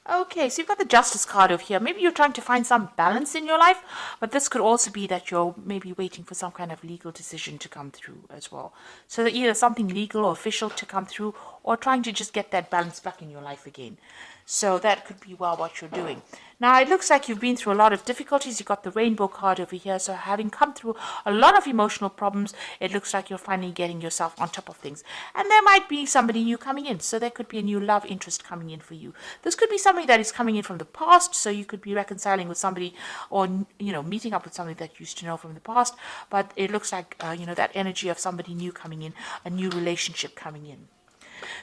Okay, so you've got the Justice card over here. Maybe you're trying to find some balance in your life, but this could also be that you're maybe waiting for some kind of legal decision to come through as well. So that either something legal or official to come through, or trying to just get that balance back in your life again. So that could be well what you're doing. Now it looks like you've been through a lot of difficulties. You've got the Rainbow card over here. So having come through a lot of emotional problems, it looks like you're finally getting yourself on top of things. And there might be somebody new coming in. So there could be a new love interest coming in for you. This could be somebody that is coming in from the past. So you could be reconciling with somebody, or, meeting up with somebody that you used to know from the past. But it looks like, that energy of somebody new coming in, a new relationship coming in.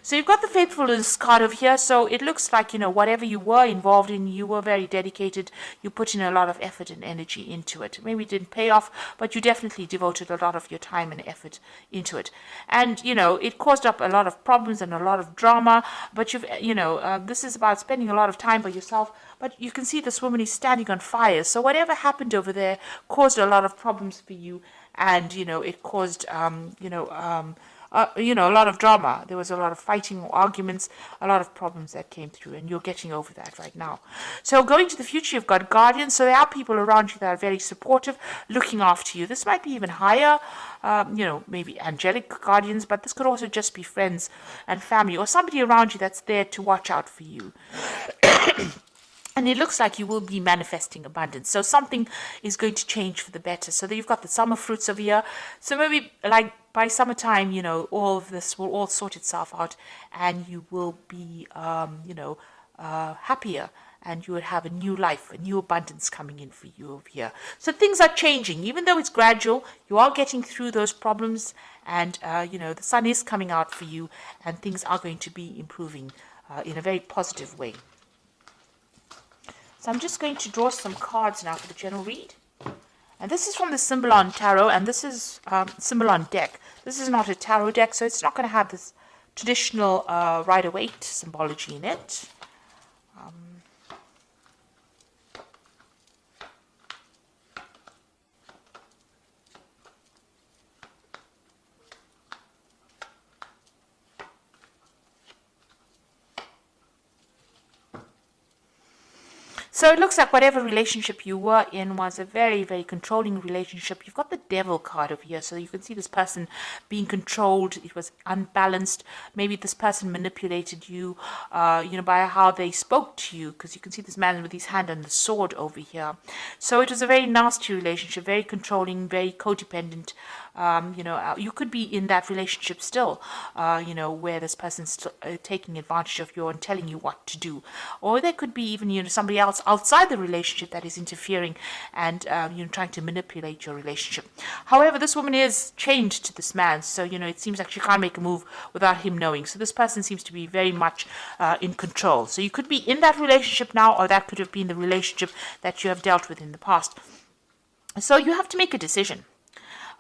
So you've got the faithfulness card over here. So it looks like, whatever you were involved in, you were very dedicated. You put in a lot of effort and energy into it. Maybe it didn't pay off, but you definitely devoted a lot of your time and effort into it. And, it caused up a lot of problems and a lot of drama. But this is about spending a lot of time by yourself. But you can see this woman is standing on fire. So whatever happened over there caused a lot of problems for you. And, it caused, a lot of drama. There was a lot of fighting, arguments, a lot of problems that came through, and you're getting over that right now. So going to the future, you've got guardians. So there are people around you that are very supportive, looking after you. This might be even higher, maybe angelic guardians, but this could also just be friends and family, or somebody around you that's there to watch out for you. And it looks like you will be manifesting abundance. So something is going to change for the better. So that you've got the summer fruits over here. So maybe like by summertime, all of this will all sort itself out, and you will be, happier, and you would have a new life, a new abundance coming in for you over here. So things are changing. Even though it's gradual, you are getting through those problems, and, the sun is coming out for you, and things are going to be improving in a very positive way. So I'm just going to draw some cards now for the general read. And this is from the Symbolon Tarot, and this is Symbolon deck. This is not a tarot deck, so it's not going to have this traditional Rider-Waite symbology in it. So it looks like whatever relationship you were in was a very, very controlling relationship. You've got the Devil card over here. So you can see this person being controlled. It was unbalanced. Maybe this person manipulated you, by how they spoke to you. Because you can see this man with his hand on the sword over here. So it was a very nasty relationship, very controlling, very codependent. You could be in that relationship still, where this person's still, taking advantage of you and telling you what to do. Or there could be even, somebody else outside the relationship that is interfering and, trying to manipulate your relationship. However, this woman is chained to this man. So, it seems like she can't make a move without him knowing. So this person seems to be very much in control. So you could be in that relationship now, or that could have been the relationship that you have dealt with in the past. So you have to make a decision.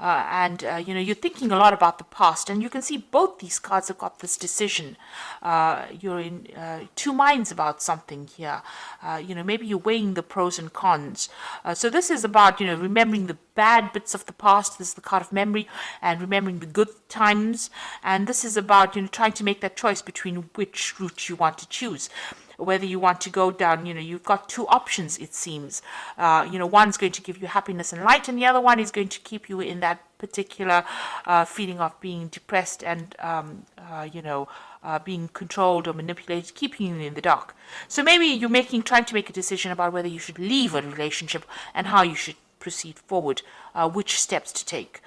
You're thinking a lot about the past, and you can see both these cards have got this decision. You're in two minds about something here. Maybe you're weighing the pros and cons. So this is about, remembering the bad bits of the past. This is the card of memory, and remembering the good times. And this is about, trying to make that choice between which route you want to choose. Whether you want to go down, you've got two options, it seems. One's going to give you happiness and light, and the other one is going to keep you in that particular feeling of being depressed and, being controlled or manipulated, keeping you in the dark. So maybe you're trying to make a decision about whether you should leave a relationship and how you should proceed forward, which steps to take.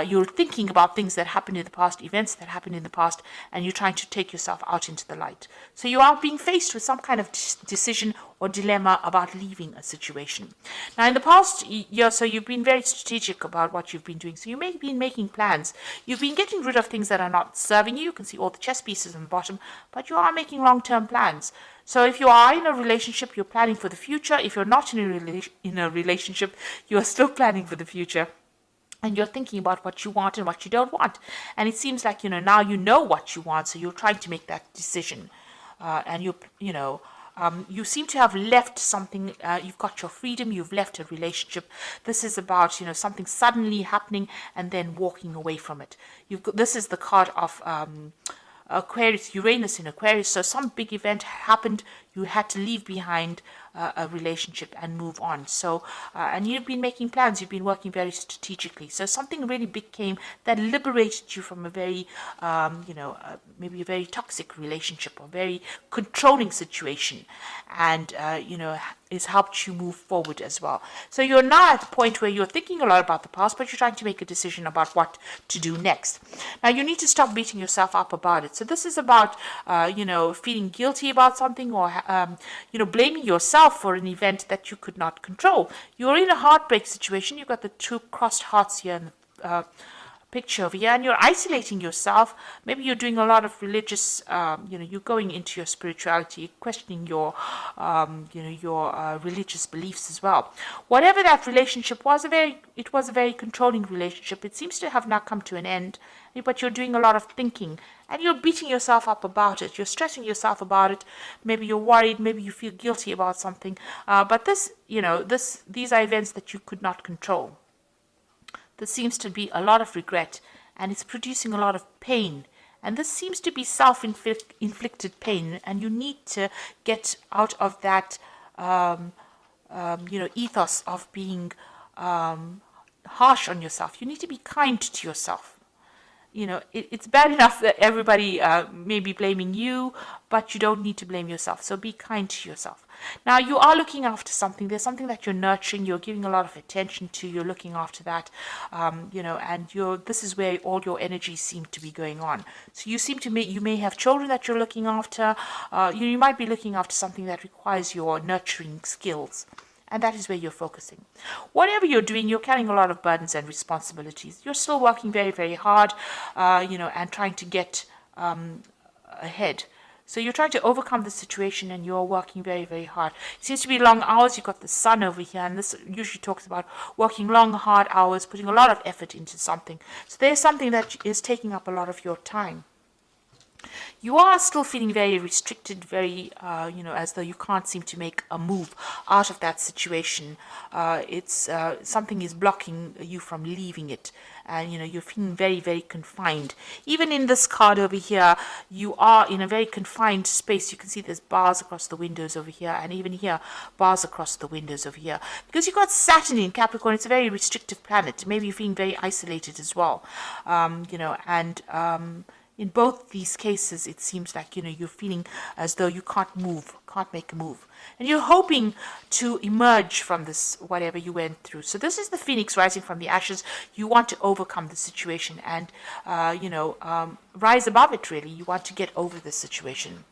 You're thinking about things that happened in the past, events that happened in the past, and you're trying to take yourself out into the light. So you are being faced with some kind of decision or dilemma about leaving a situation. Now, in the past year, so you've been very strategic about what you've been doing. So you may have been making plans. You've been getting rid of things that are not serving you. You can see all the chess pieces on the bottom, but you are making long-term plans. So if you are in a relationship, you're planning for the future. If you're not in a relationship, you are still planning for the future. And you're thinking about what you want and what you don't want. And it seems like, now you know what you want, so you're trying to make that decision. You seem to have left something. You've got your freedom. You've left a relationship. This is about, something suddenly happening and then walking away from it. This is the card of Aquarius, Uranus in Aquarius. So some big event happened. you had to leave behind a relationship and move on. So, and you've been making plans, you've been working very strategically. So something really big came that liberated you from a very, maybe a very toxic relationship or very controlling situation, and, it's helped you move forward as well. So you're now at the point where you're thinking a lot about the past, but you're trying to make a decision about what to do next. Now you need to stop beating yourself up about it. So this is about, feeling guilty about something, or, blaming yourself for an event that you could not control. You're in a heartbreak situation. You've got the two crossed hearts here in the picture over here, and you're isolating yourself. Maybe you're doing a lot of religious, you're going into your spirituality, questioning your, religious beliefs as well. Whatever that relationship was, it was a very controlling relationship. It seems to have now come to an end, but you're doing a lot of thinking, and you're beating yourself up about it. You're stressing yourself about it. Maybe you're worried. Maybe you feel guilty about something. But these are events that you could not control. There seems to be a lot of regret, and it's producing a lot of pain. And this seems to be self-inflicted pain, and you need to get out of that, ethos of being harsh on yourself. You need to be kind to yourself. It's bad enough that everybody may be blaming you, but you don't need to blame yourself. So be kind to yourself. Now, you are looking after something. There's something that you're nurturing. You're giving a lot of attention to. You're looking after that, and this is where all your energies seem to be going on. So you may have children that you're looking after. You might be looking after something that requires your nurturing skills. And that is where you're focusing. Whatever you're doing, you're carrying a lot of burdens and responsibilities. You're still working very, very hard, and trying to get ahead. So you're trying to overcome the situation, and you're working very, very hard. It seems to be long hours. You've got the sun over here, and this usually talks about working long, hard hours, putting a lot of effort into something. So there's something that is taking up a lot of your time. You are still feeling very restricted, very, as though you can't seem to make a move out of that situation. Something is blocking you from leaving it. And, you're feeling very, very confined. Even in this card over here, you are in a very confined space. You can see there's bars across the windows over here. And even here, bars across the windows over here. Because you've got Saturn in Capricorn. It's a very restrictive planet. Maybe you're feeling very isolated as well. In both these cases, it seems like, you're feeling as though you can't make a move. And you're hoping to emerge from this, whatever you went through. So this is the phoenix rising from the ashes. You want to overcome the situation and, rise above it, really. You want to get over the situation.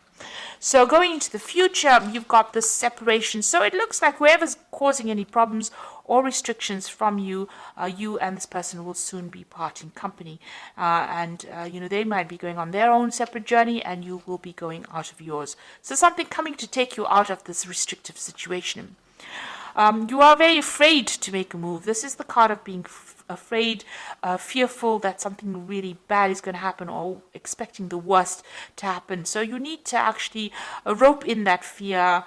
So going into the future, you've got this separation. So it looks like whoever's causing any problems or restrictions from you, you and this person will soon be parting company. They might be going on their own separate journey, and you will be going out of yours. So something coming to take you out of this restrictive situation. You are very afraid to make a move. This is the card of being afraid, fearful that something really bad is going to happen, or expecting the worst to happen. So you need to actually rope in that fear,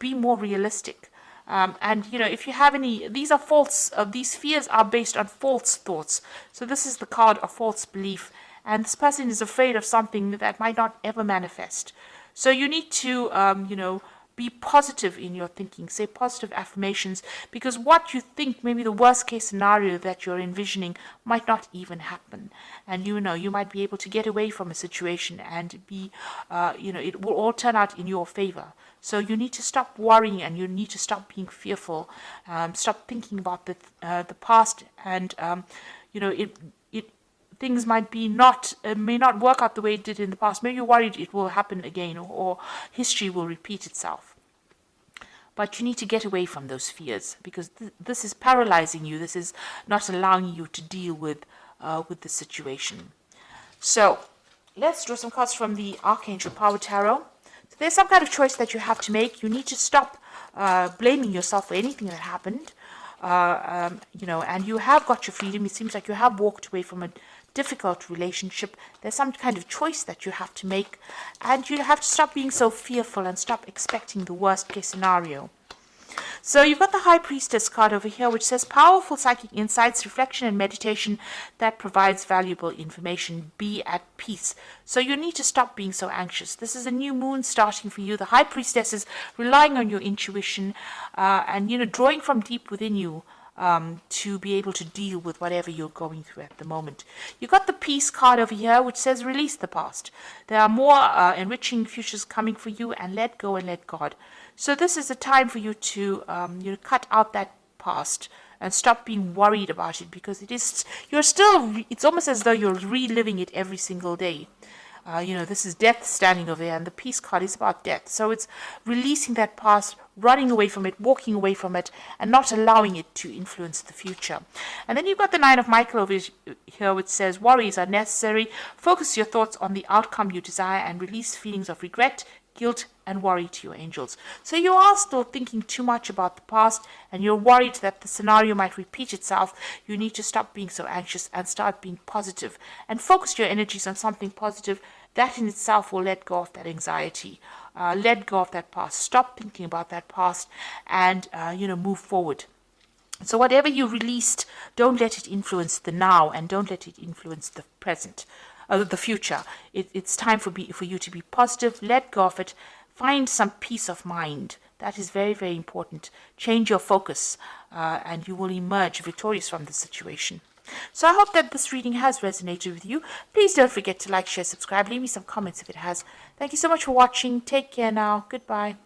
be more realistic. If you have any, these are false, these fears are based on false thoughts. So this is the card of false belief. And this person is afraid of something that might not ever manifest. So you need to, be positive in your thinking. Say positive affirmations, because what you think, maybe the worst case scenario that you're envisioning, might not even happen. And you might be able to get away from a situation and be, it will all turn out in your favor. So you need to stop worrying, and you need to stop being fearful. Stop thinking about the past, and things may not work out the way it did in the past. Maybe you're worried it will happen again, or history will repeat itself. But you need to get away from those fears, because this is paralyzing you. This is not allowing you to deal with the situation. So let's draw some cards from the Archangel Power Tarot. So there's some kind of choice that you have to make. You need to stop blaming yourself for anything that happened. And you have got your freedom. It seems like you have walked away from a difficult relationship. There's some kind of choice that you have to make, and you have to stop being so fearful and stop expecting the worst case scenario. So you've got the High Priestess card over here, which says powerful psychic insights, reflection, and meditation that provides valuable information. Be at peace. So you need to stop being so anxious. This is a new moon starting for you. The High Priestess is relying on your intuition and, drawing from deep within you. To be able to deal with whatever you're going through at the moment. You've got the Peace card over here, which says release the past. There are more enriching futures coming for you, and let go and let God. So this is a time for you to cut out that past and stop being worried about it, because it's almost as though you're reliving it every single day. This is death standing over there, and the Peace card is about death. So it's releasing that past, running away from it, walking away from it, and not allowing it to influence the future. And then you've got the Nine of Michael over here, which says worries are necessary. Focus your thoughts on the outcome you desire and release feelings of regret, guilt, and worry to your angels. So you are still thinking too much about the past, and you're worried that the scenario might repeat itself. You need to stop being so anxious and start being positive and focus your energies on something positive. That in itself will let go of that anxiety, let go of that past. Stop thinking about that past and, move forward. So whatever you released, don't let it influence the now, and don't let it influence the present, the future. It's time for you to be positive. Let go of it. Find some peace of mind. That is very, very important. Change your focus, and you will emerge victorious from the situation. So I hope that this reading has resonated with you. Please don't forget to like, share, subscribe. Leave me some comments if it has. Thank you so much for watching. Take care now. Goodbye.